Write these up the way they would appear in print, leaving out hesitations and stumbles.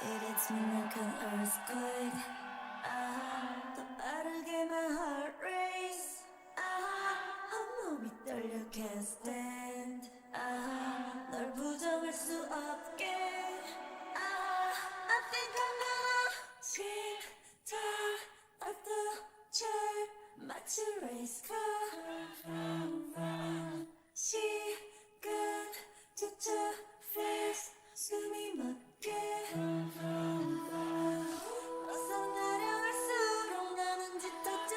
It hits me like an earthquake. 더 빠르게 my heart race. 온몸이 떨려 can't stand. 널 부정할 수 없게. I think I'm gonna tick-tock of the chart. 마치 race car. 시간 fast. 숨이 멎게. 벗어나려 할수록 나는 짙어져.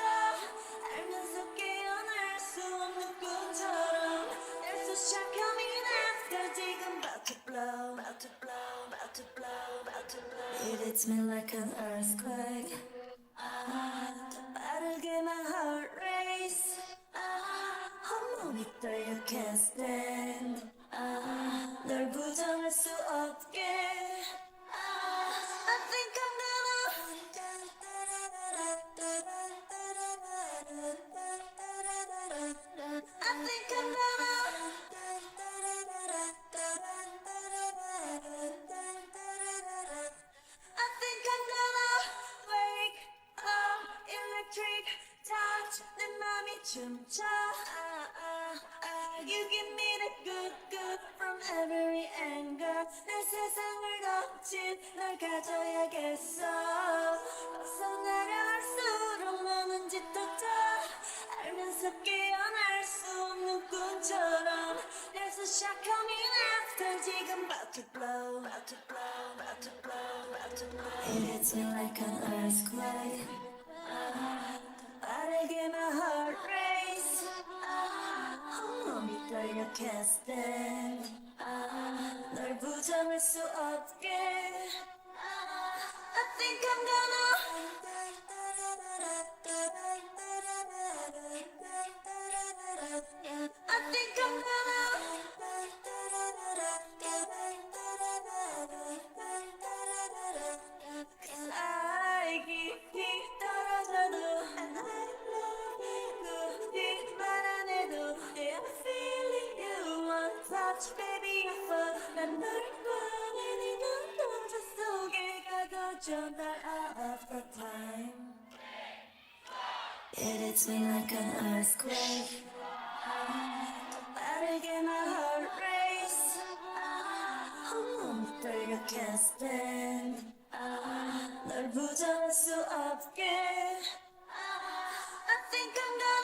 알면서 깨어날 수 없는 꿈처럼. There's a shot coming after. 지금 about to blow, about to blow, about to blow, about to blow. It hits me like an earthquake. 더 빠르게 my heart race. 온몸이 떨려 can't stand. 널 부정할 수 없게. I think I'm gonna. I think I'm gonna. I think I'm gonna wake up electric touch. 내 맘이 춤춰. You give me the good from every angle. 내 세상을 덮친 널 가져야겠어. 벗어나려 할수록 너는 짙어져. 알면서 깨어날 수 없는 꿈처럼. There's a shot coming after. 지금 about to blow, about to blow, about to blow, about to blow. It hits me like an earthquake. 빠르게 my heart race. 온몸이 떨려 can't stand. 널 부정할 수 없게. I think I'm gonna. I think I'm gonna. Cause I keep 떨어져도 and I love you. 네말 안 해도 yeah, I'm feeling you. One touch baby I fall. 난 널 원해 네 눈동자 속에 가둬줘 날 out of the time. It hits me like an earthquake. 더 빠르게 my heart race. 온몸이 떨려 can't stand. 널 부정할 수 없게. I think I'm gonna.